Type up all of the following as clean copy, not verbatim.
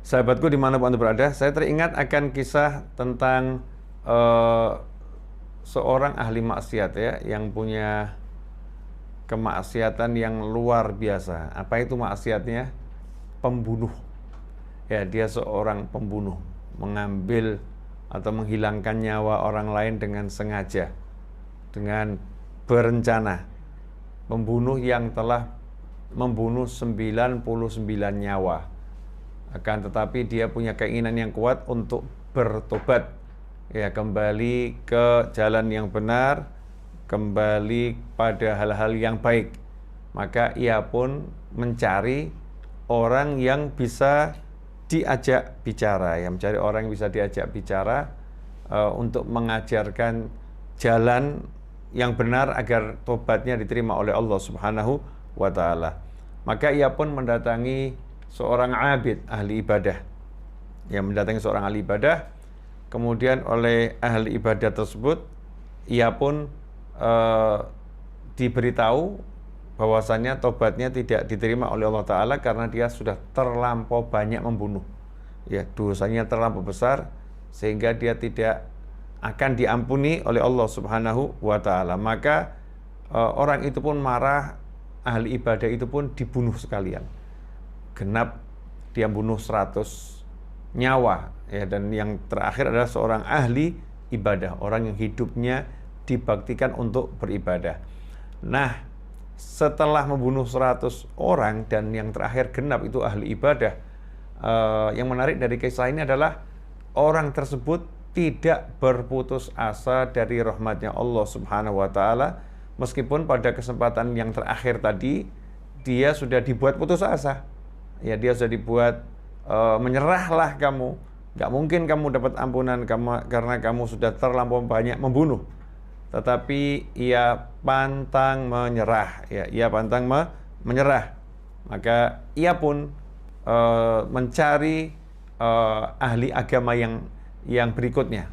Sahabatku dimanapun Anda berada, saya teringat akan kisah tentang eh, seorang ahli maksiat ya, yang punya kemaksiatan yang luar biasa. Apa itu maksiatnya? Pembunuh. Ya, dia seorang pembunuh, mengambil atau menghilangkan nyawa orang lain dengan sengaja, dengan berencana. Pembunuh yang telah membunuh 99 nyawa. Akan tetapi dia punya keinginan yang kuat untuk bertobat, ya, kembali ke jalan yang benar, kembali pada hal-hal yang baik. Maka ia pun mencari orang yang bisa diajak bicara, ya, mencari orang yang bisa diajak bicara untuk mengajarkan jalan yang benar agar tobatnya diterima oleh Allah Subhanahu wa taala. Maka ia pun mendatangi seorang abid, ahli ibadah. Yang mendatangi seorang ahli ibadah, kemudian oleh ahli ibadah tersebut ia pun diberitahu bahwasannya tobatnya tidak diterima oleh Allah Ta'ala karena dia sudah terlampau banyak membunuh. Ya, dosanya terlampau besar sehingga dia tidak akan diampuni oleh Allah Subhanahu wa Ta'ala. Maka orang itu pun marah, ahli ibadah itu pun dibunuh sekalian. Genap dia bunuh 100 nyawa, ya, dan yang terakhir adalah seorang ahli ibadah, orang yang hidupnya dibaktikan untuk beribadah. Nah, setelah membunuh 100 orang dan yang terakhir genap itu ahli ibadah, yang menarik dari kisah ini adalah orang tersebut tidak berputus asa dari rahmatnya Allah Subhanahu wa taala, meskipun pada kesempatan yang terakhir tadi dia sudah dibuat putus asa. Ya, dia sudah dibuat menyerahlah kamu, nggak mungkin kamu dapat ampunan karena kamu sudah terlampau banyak membunuh. Tetapi ia pantang menyerah, ya, ia pantang menyerah. Maka ia pun mencari ahli agama yang berikutnya,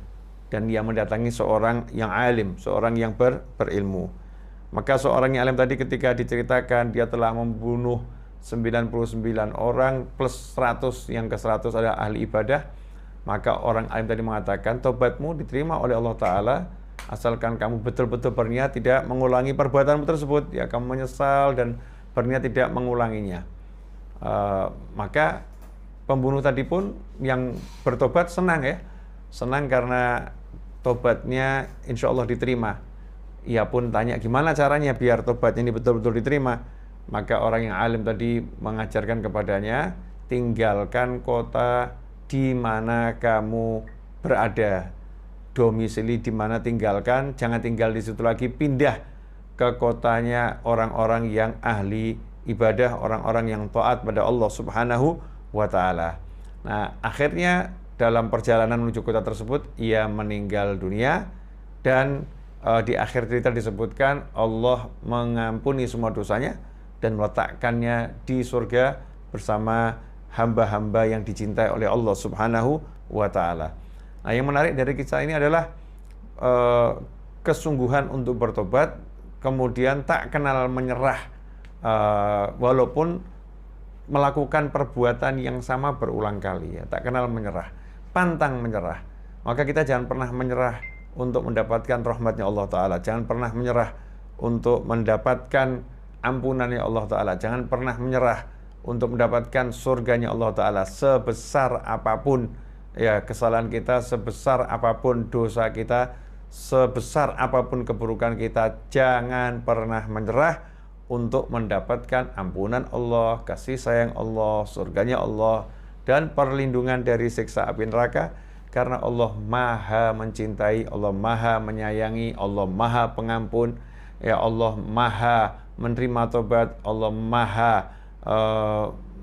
dan ia mendatangi seorang yang alim, seorang yang berilmu. Maka seorang yang alim tadi ketika diceritakan dia telah membunuh 99 orang plus 100, yang ke 100 adalah ahli ibadah, maka orang alim tadi mengatakan tobatmu diterima oleh Allah Ta'ala asalkan kamu betul-betul berniat tidak mengulangi perbuatanmu tersebut, ya, kamu menyesal dan berniat tidak mengulanginya. Maka pembunuh tadi pun yang bertobat senang, ya, senang karena tobatnya insya Allah diterima. Ia pun tanya gimana caranya biar tobatnya ini betul-betul diterima. Maka orang yang alim tadi mengajarkan kepadanya, tinggalkan kota di mana kamu berada, domisili di mana tinggalkan, jangan tinggal di situ lagi, pindah ke kotanya orang-orang yang ahli ibadah, orang-orang yang taat pada Allah Subhanahu wa taala. Nah, akhirnya dalam perjalanan menuju kota tersebut ia meninggal dunia, dan di akhir cerita disebutkan Allah mengampuni semua dosanya dan meletakkannya di surga bersama hamba-hamba yang dicintai oleh Allah Subhanahu wa taala. Nah, yang menarik dari kisah ini adalah kesungguhan untuk bertobat, kemudian tak kenal menyerah, walaupun melakukan perbuatan yang sama berulang kali, ya, tak kenal menyerah, pantang menyerah. Maka kita jangan pernah menyerah untuk mendapatkan rahmatnya Allah Ta'ala, jangan pernah menyerah untuk mendapatkan ampunannya Allah Ta'ala, jangan pernah menyerah untuk mendapatkan surganya Allah Ta'ala. Sebesar apapun, ya, kesalahan kita, sebesar apapun dosa kita, sebesar apapun keburukan kita, jangan pernah menyerah untuk mendapatkan ampunan Allah, kasih sayang Allah, surganya Allah, dan perlindungan dari siksa api neraka. Karena Allah maha mencintai, Allah maha menyayangi, Allah maha pengampun, ya, Allah maha menerima tobat, Allah maha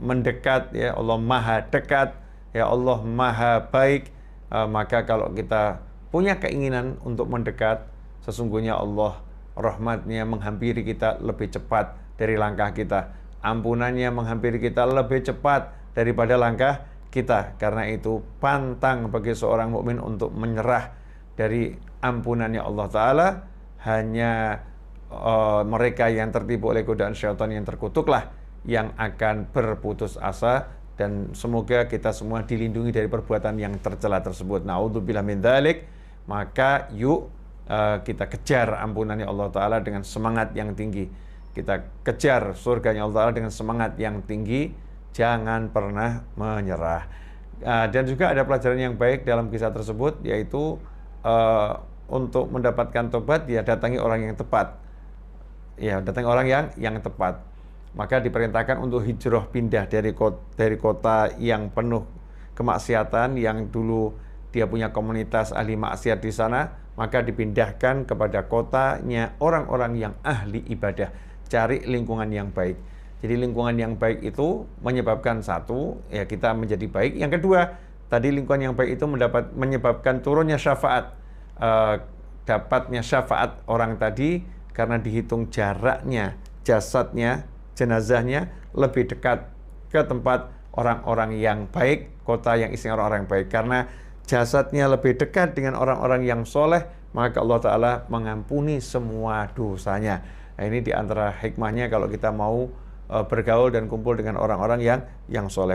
mendekat, ya, Allah maha dekat, ya, Allah maha baik. Maka kalau kita punya keinginan untuk mendekat, sesungguhnya Allah rahmatnya menghampiri kita lebih cepat dari langkah kita, ampunannya menghampiri kita lebih cepat daripada langkah kita. Karena itu pantang bagi seorang mukmin untuk menyerah dari ampunannya Allah Ta'ala. Hanya mereka yang tertipu oleh godaan syaitan yang terkutuklah yang akan berputus asa dan semoga kita semua dilindungi dari perbuatan yang tercela tersebut. Na'udzubillah min dzalik. Maka yuk kita kejar ampunannya Allah Ta'ala dengan semangat yang tinggi. Kita kejar surganya Allah Ta'ala dengan semangat yang tinggi. Jangan pernah menyerah. Dan juga ada pelajaran yang baik dalam kisah tersebut, yaitu untuk mendapatkan tobat, ya datangi orang yang tepat. Ya, datangi orang yang tepat. Maka diperintahkan untuk hijrah, pindah dari kota yang penuh kemaksiatan, yang dulu dia punya komunitas ahli maksiat di sana, maka dipindahkan kepada kotanya orang-orang yang ahli ibadah. Cari lingkungan yang baik. Jadi lingkungan yang baik itu menyebabkan satu, ya kita menjadi baik. Yang kedua, tadi lingkungan yang baik itu menyebabkan turunnya syafaat. Dapatnya syafaat orang tadi karena dihitung jaraknya, jasadnya, jenazahnya lebih dekat ke tempat orang-orang yang baik, kota yang isinya orang-orang yang baik. Karena jasadnya lebih dekat dengan orang-orang yang soleh, maka Allah Ta'ala mengampuni semua dosanya. Nah, ini diantara hikmahnya kalau kita mau bergaul dan kumpul dengan orang-orang yang soleh.